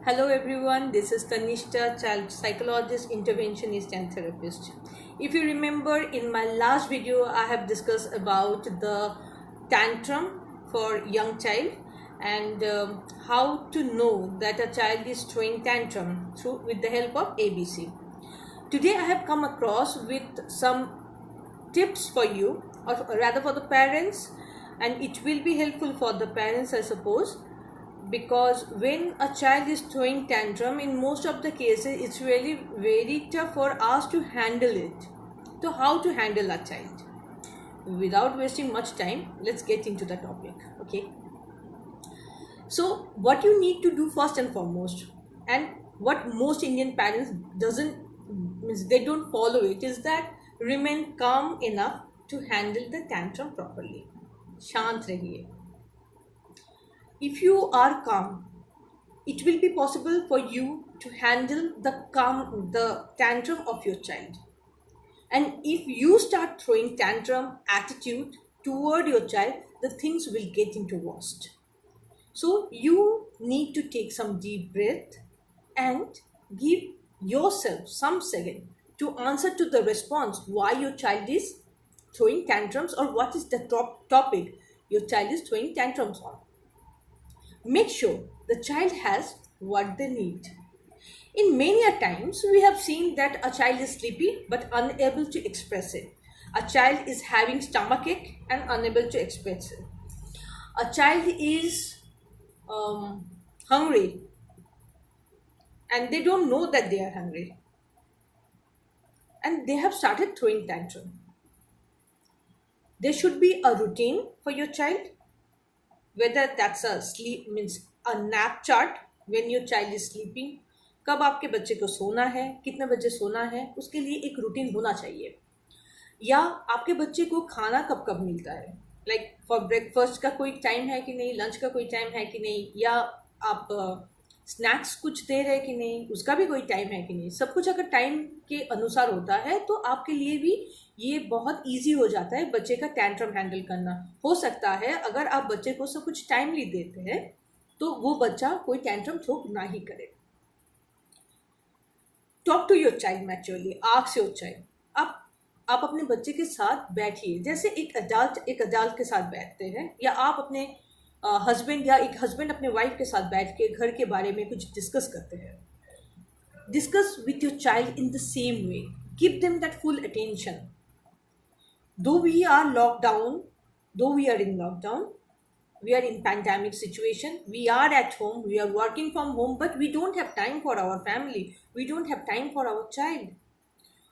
Hello everyone, this is Tanishta, child psychologist, interventionist and therapist. If you remember in my last video I have discussed about the tantrum for young child and how to know that a child is throwing tantrum through with the help of ABC. Today I have come across with some tips for you or rather for the parents, and it will be helpful for the parents I suppose, because when a child is throwing tantrum in most of the cases it's really very tough for us to handle it. So how to handle a child? Without wasting much time, let's get into the topic. Okay, so what you need to do first and foremost, and what most Indian parents doesn't means they don't follow it, is that remain calm enough to handle the tantrum properly. शांत रहिए. If you are calm, it will be possible for you to handle the tantrum of your child. And if you start throwing tantrum attitude toward your child, the things will get into worst. So you need to take some deep breath and give yourself some second to answer to the response why your child is throwing tantrums, or what is the topic your child is throwing tantrums on. Make sure the child has what they need. In many a times, we have seen that a child is sleepy but unable to express it. A child is having stomachache and unable to express it. A child is hungry and they don't know that they are hungry. And they have started throwing tantrum. There should be a routine for your child, whether that's a sleep means a nap chart when your child is sleeping. कब आपके बच्चे को सोना है, कितने बजे सोना है, उसके लिए एक रूटीन होना चाहिए. या आपके बच्चे को खाना कब कब मिलता है, लाइक फॉर ब्रेकफास्ट का कोई टाइम है कि नहीं, लंच का कोई टाइम है कि नहीं, या आप स्नैक्स कुछ दे रहे कि नहीं, उसका भी कोई टाइम है कि नहीं. सब कुछ अगर टाइम के अनुसार होता है तो आपके लिए भी ये बहुत इजी हो जाता है बच्चे का टैंट्रम हैंडल करना. हो सकता है अगर आप बच्चे को सब कुछ टाइमली देते हैं तो वो बच्चा कोई टैंट्रम थ्रो ना ही करे. Talk to your child maturely, ask your child. आप अपने बच्चे के साथ बैठिए जैसे एक अडल्ट के साथ बैठते हैं, या आप अपने हस्बैंड या एक हस्बैंड अपने वाइफ के साथ बैठ के घर के बारे में कुछ डिस्कस करते हैं. Discuss with your child in the same way, give them that full attention. Though we are locked down, though we are in lockdown, we are in pandemic situation, we are at home, we are working from home, but we don't have time for our family, we don't have time for our child.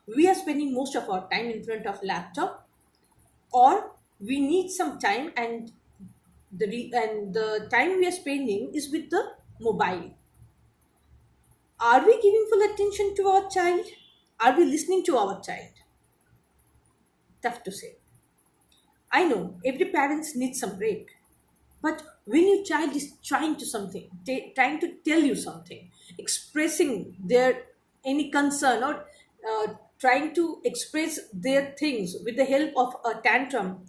We are spending most of our time in front of laptop, or we need some time, and the time we are spending is with the mobile. Are we giving full attention to our child? Are we listening to our child? Tough to say. I know every parent needs some break, but when your child is trying to tell you something, expressing their any concern, or trying to express their things with the help of a tantrum,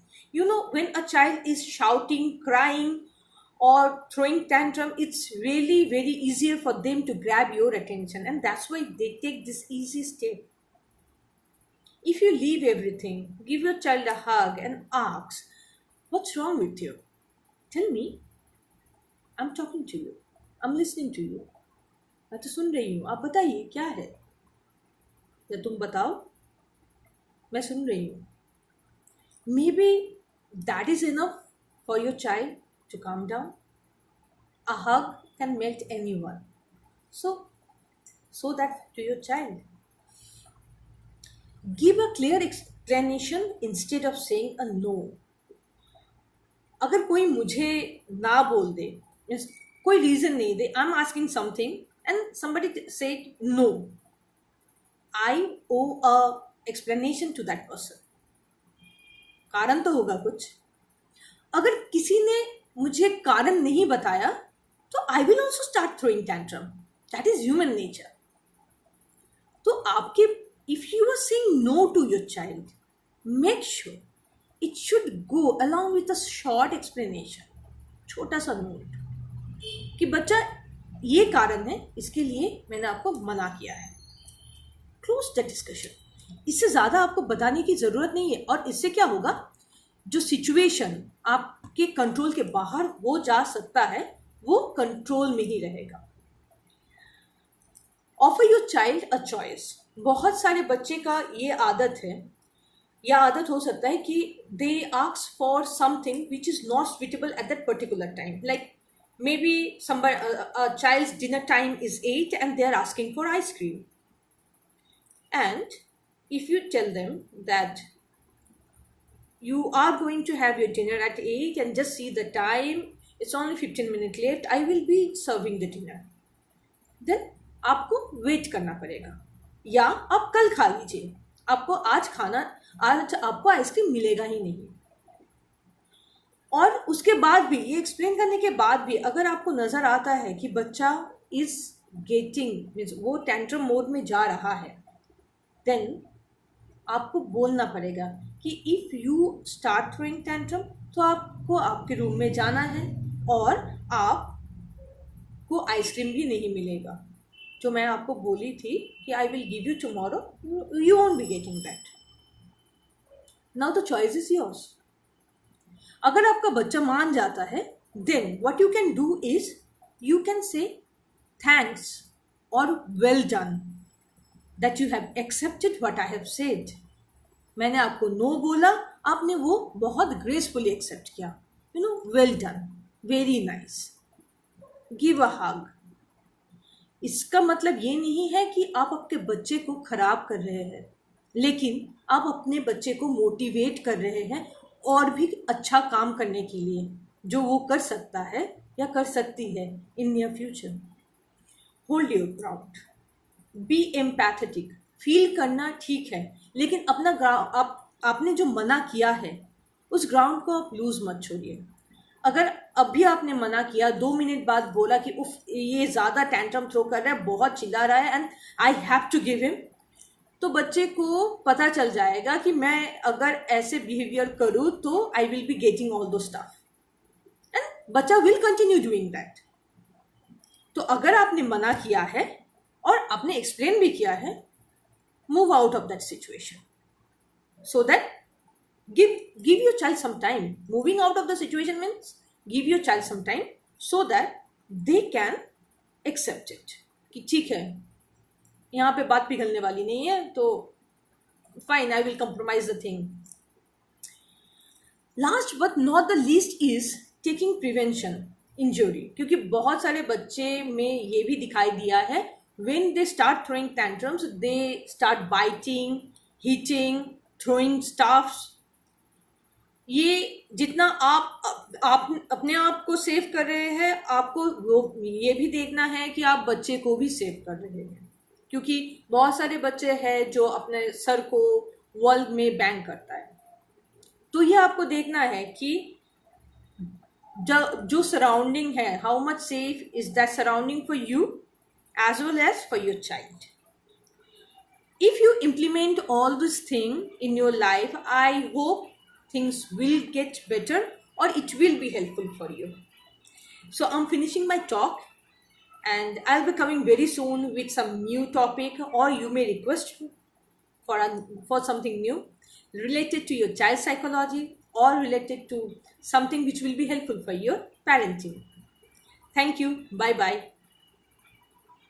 when a child is shouting, crying, or throwing tantrum, it's really very easier for them to grab your attention, and that's why they take this easy step. If you leave everything, give your child a hug and ask, what's wrong with you? Tell me. I'm talking to you. I'm listening to you. मैं तो सुन रही हूँ, आप बताइए क्या है, या तुम बताओ, मैं सुन रही हूँ. Maybe that is enough for your child to calm down. A hug can melt anyone. So that to your child. Give a clear explanation instead of saying a no. अगर कोई मुझे ना बोल दे, कोई रीजन नहीं दे, I am asking something and somebody said no, I owe a explanation to that person. कारण तो होगा कुछ. अगर किसी ने मुझे कारण नहीं बताया तो I will also start throwing tantrum. That is human nature. तो आपके if you are saying no to your child, make sure it should go along with a short explanation. छोटा सा नोट कि बच्चा ये कारण है, इसके लिए मैंने आपको मना किया है। Close the discussion. इससे ज़्यादा आपको बताने की ज़रूरत नहीं है, और इससे क्या होगा, जो सिचुएशन आपके कंट्रोल के बाहर हो जा सकता है वो कंट्रोल में ही रहेगा। Offer your child a choice. बहुत सारे बच्चे का ये आदत है, या आदत हो सकता है कि they ask for something which is not suitable at that particular time, like maybe somebody a child's dinner time is 8 and they are asking for ice cream, and if you tell them that you are going to have your dinner at 8 and just see the time, it's only 15 minutes late, I will be serving the dinner, then आपको wait करना पड़ेगा, या आप कल खा लीजिए, आपको आज आपको आइसक्रीम मिलेगा ही नहीं। और उसके बाद भी, ये एक्सप्लेन करने के बाद भी, अगर आपको नज़र आता है कि बच्चा इज गेटिंग, वो टेंट्रम मोड में जा रहा है, देन आपको बोलना पड़ेगा कि if you start throwing tantrum, तो आपको आपके रूम में जाना है और आपको आइसक्रीम भी नहीं मिलेगा, जो मैं आपको बोली थी कि I will give you tomorrow, you won't be getting that. Now the choice is yours. अगर आपका बच्चा मान जाता है, then what you can do is you can say thanks और well done that you have accepted what I have said. मैंने आपको no बोला, आपने वो बहुत ग्रेसफुली एक्सेप्ट किया, you know, well done, very nice, give a hug. इसका मतलब ये नहीं है कि आप आपके बच्चे को खराब कर रहे हैं, लेकिन आप अपने बच्चे को मोटिवेट कर रहे हैं और भी अच्छा काम करने के लिए, जो वो कर सकता है या कर सकती है in near future. Hold your ground, be empathetic. Feel करना ठीक है, लेकिन अपना आपने जो मना किया है उस ग्राउंड को आप लूज मत छोड़िए। अगर अभी आपने मना किया, 2 मिनट बाद बोला कि उफ ये ज़्यादा टेंट्रम थ्रो कर रहा है, बहुत चिल्ला रहा है and I have to give him, तो बच्चे को पता चल जाएगा कि मैं अगर ऐसे बिहेवियर करूँ तो I will be getting all दो स्टफ, एंड बच्चा विल कंटिन्यू डूइंग दैट। तो अगर आपने मना किया है और आपने एक्सप्लेन भी किया है, move out of that situation, so that give your child some time. Moving out of the situation means give your child some time so that they can accept it, कि ठीक है यहाँ पे बात पिघलने वाली नहीं है, तो fine, I will compromise the thing. Last but not the least is taking prevention injury, क्योंकि बहुत सारे बच्चे में ये भी दिखाई दिया है, when they start throwing tantrums they start biting, hitting, throwing stuffs. ये जितना आप अपने आप को सेव कर रहे हैं, आपको ये भी देखना है कि आप बच्चे को भी सेव कर रहे हैं, क्योंकि बहुत सारे बच्चे हैं जो अपने सर को वॉल में बैंग करता है। तो ये आपको देखना है कि जो सराउंडिंग है, how much safe is that surrounding for you as well as for your child. If you implement all this thing in your life, I hope things will get better or it will be helpful for you. So I'm finishing my talk and I'll be coming very soon with some new topic, or you may request for something new related to your child psychology or related to something which will be helpful for your parenting. Thank you. Bye bye.